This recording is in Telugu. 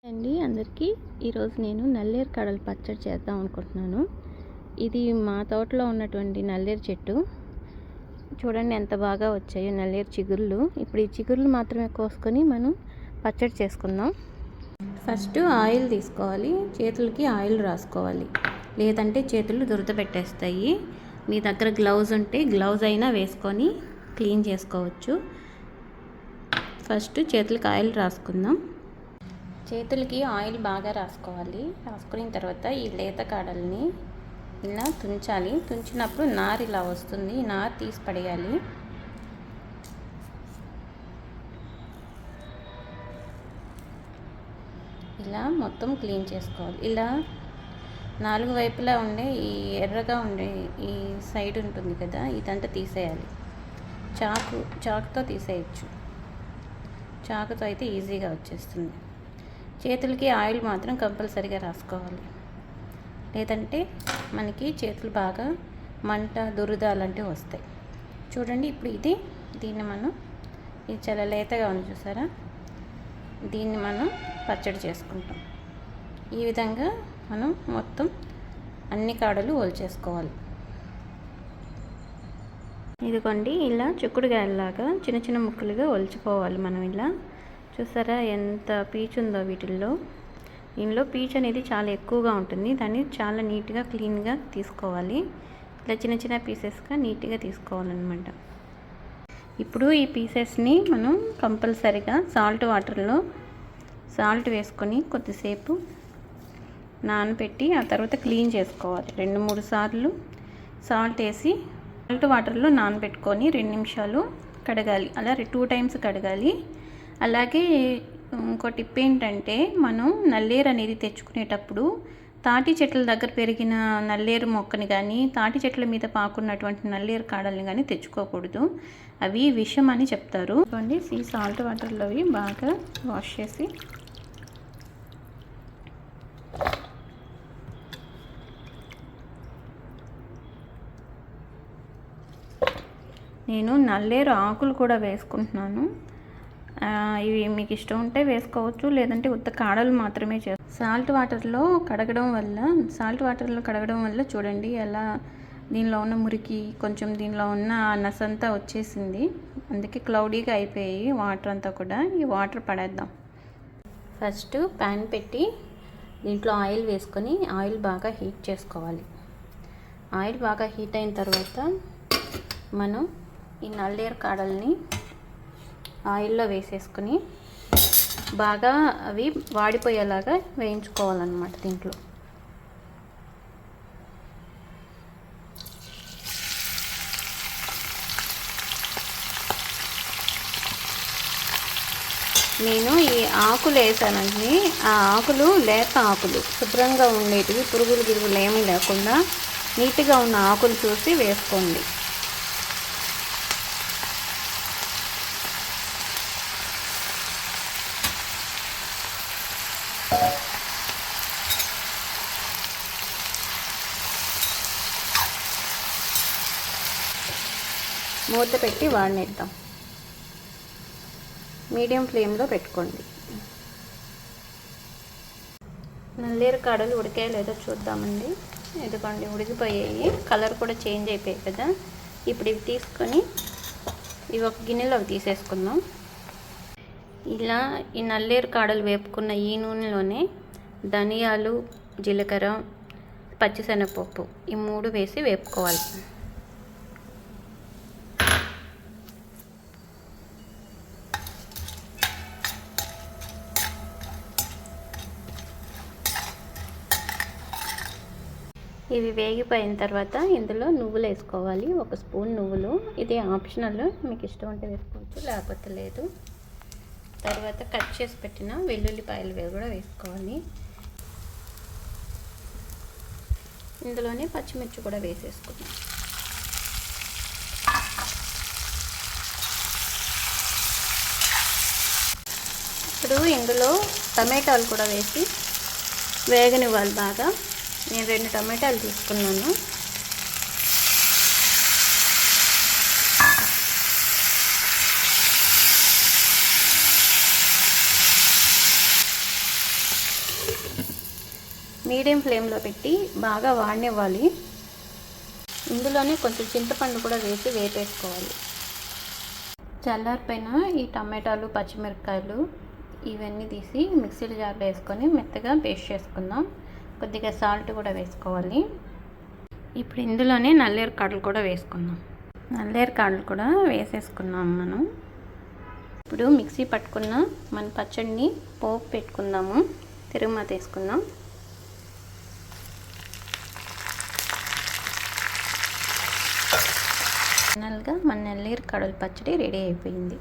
అండి అందరికీ ఈరోజు నేను నల్లేరు కడల పచ్చడి చేద్దాం అనుకుంటున్నాను. ఇది మా తోటలో ఉన్నటువంటి నల్లేరు చెట్టు. చూడండి ఎంత బాగా వచ్చాయో నల్లేరు చిగుర్లు. ఇప్పుడు ఈ చిగుర్లు మాత్రమే కోసుకొని మనం పచ్చడి చేసుకుందాం. ఫస్ట్ ఆయిల్ తీసుకోవాలి, చేతులకి ఆయిల్ రాసుకోవాలి, లేదంటే చేతులు దురద పెట్టేస్తాయి. మీ దగ్గర గ్లౌజ్ ఉంటే గ్లౌజ్ అయినా వేసుకొని క్లీన్ చేసుకోవచ్చు. ఫస్ట్ చేతులకి ఆయిల్ రాసుకుందాం. చేతులకి ఆయిల్ బాగా రాసుకోవాలి. రాసుకున్న తర్వాత ఈ లేత కాడల్ని ఇలా తుంచాలి. తుంచినప్పుడు నారు ఇలా వస్తుంది. ఈ నారు తీసి పడేయాలి. ఇలా మొత్తం క్లీన్ చేసుకోవాలి. ఇలా నాలుగు వైపులా ఉండే ఈ ఎర్రగా ఉండే ఈ సైడ్ ఉంటుంది కదా, ఇదంతా తీసేయాలి. చాకుతో తీసేయచ్చు. చాకుతో అయితే ఈజీగా వచ్చేస్తుంది. చేతులకి ఆయిల్ మాత్రం కంపల్సరీగా రాసుకోవాలి, లేదంటే మనకి చేతులు బాగా మంట దురద అలాంటివి వస్తాయి. చూడండి ఇప్పుడు దీన్ని మనం ఇది చాలా లేతగా ఉంది చూసారా, దీన్ని మనం పచ్చడి చేసుకుంటాం. ఈ విధంగా మనం మొత్తం అన్ని కాడలు ఒలిచేసుకోవాలి. ఇదిగోండి ఇలా చిక్కుడుగాయలాగా చిన్న చిన్న ముక్కలుగా ఒలుచుకోవాలి. మనం ఇలా చూసారా ఎంత పీచు ఉందో వీటిల్లో. దీనిలో పీచు అనేది చాలా ఎక్కువగా ఉంటుంది. దాన్ని చాలా నీట్గా క్లీన్గా తీసుకోవాలి. ఇలా చిన్న చిన్న పీసెస్గా నీట్గా తీసుకోవాలన్నమాట. ఇప్పుడు ఈ పీసెస్ని మనం కంపల్సరీగా వాటర్లో సాల్ట్ వేసుకొని కొద్దిసేపు నానబెట్టి ఆ తర్వాత క్లీన్ చేసుకోవాలి. 2-3 సార్లు సాల్ట్ వేసి వాటర్లో నానబెట్టుకొని 2 నిమిషాలు కడగాలి. అలా 2 టైమ్స్ కడగాలి. అలాగే ఇంకో టిప్ ఏంటంటే, మనం నల్లేరు అనేది తెచ్చుకునేటప్పుడు తాటి చెట్ల దగ్గర పెరిగిన నల్లేరు మొక్కని కానీ, తాటి చెట్ల మీద పాకున్నటువంటి నల్లేరు కాడల్ని కానీ తెచ్చుకోకూడదు. అవి విషం అని చెప్తారు. చూడండి ఈ సాల్ట్ వాటర్లో అవి బాగా వాష్ చేసి నేను నల్లేరు ఆకులు కూడా వేసుకుంటున్నాను. ఇవి మీకు ఇష్టం ఉంటే వేసుకోవచ్చు, లేదంటే ఉత్త కాడలు మాత్రమే సాల్ట్ వాటర్లో కడగడం వల్ల చూడండి ఎలా దీనిలో ఉన్న మురికి కొంచెం దీనిలో ఉన్న నసంతా వచ్చేసింది. అందుకే క్లౌడీగా అయిపోయి వాటర్ అంతా కూడా. ఈ వాటర్ పడేద్దాం. ఫస్ట్ ప్యాన్ పెట్టి దీంట్లో ఆయిల్ వేసుకొని ఆయిల్ బాగా హీట్ చేసుకోవాలి. ఆయిల్ బాగా హీట్ అయిన తర్వాత మనం ఈ నల్లేరు కాడల్ని ఆయిల్లో వేసేసుకొని బాగా అవి వాడిపోయేలాగా వేయించుకోవాలన్నమాట. దీంట్లో నేను ఈ ఆకులు వేసానండి. ఆ ఆకులు లేత ఆకులు శుభ్రంగా ఉండేటివి, పురుగులు ఏమీ లేకుండా నీట్గా ఉన్న ఆకులు చూసి వేసుకోండి. మూత పెట్టి వాడనిద్దాం. మీడియం ఫ్లేమ్లో పెట్టుకోండి. నల్లేరు కాడలు ఉడికాయో లేదో చూద్దామండి. ఎందుకండి ఉడికిపోయాయి, కలర్ కూడా చేంజ్ అయిపోయాయి కదా. ఇప్పుడు ఇవి తీసుకొని ఇవి ఒక గిన్నెలో తీసేసుకుందాం. ఇలా ఈ నల్లేరు కాడలు వేపుకున్న ఈ నూనెలోనే ధనియాలు, జీలకర్ర, పచ్చిశనగపప్పు ఈ 3 వేసి వేపుకోవాలి. ఇవి వేగిపోయిన తర్వాత ఇందులో నువ్వులు వేసుకోవాలి. 1 స్పూన్ నువ్వులు. ఇది ఆప్షనల్, మీకు ఇష్టం ఉంటే వేసుకోవచ్చు, లేకపోతే లేదు. తర్వాత కట్ చేసి పెట్టిన వెల్లుల్లిపాయలు కూడా వేసుకోవాలి. ఇందులోనే పచ్చిమిర్చి కూడా వేసేసుకుందాం. ఇప్పుడు ఇందులో టమాటాలు కూడా వేసి వేగనివ్వాలి బాగా. నేను 2 టమాటాలు తీసుకున్నాను. మీడియం ఫ్లేమ్లో పెట్టి బాగా వాడనివ్వాలి. ఇందులోనే కొంచెం చింతపండు కూడా వేసి వేపేసుకోవాలి. చల్లారిపోయిన ఈ టమాటాలు, పచ్చిమిరపకాయలు ఇవన్నీ తీసి మిక్సీ జార్లో వేసుకొని మెత్తగా పేస్ట్ చేసుకుందాం. కొద్దిగా సాల్ట్ కూడా వేసుకోవాలి. ఇప్పుడు ఇందులోనే నల్లేరు కాడలు కూడా వేసుకుందాం. నల్లేరు కాడలు కూడా వేసేసుకున్నాం మనం. ఇప్పుడు మిక్సీ పట్టుకున్న మన పచ్చడిని పోపు పెట్టుకుందాము. తిరుగుమాత వేసుకుందాం. ఫైనల్గా మన నల్లేరు కాడల పచ్చడి రెడీ అయిపోయింది.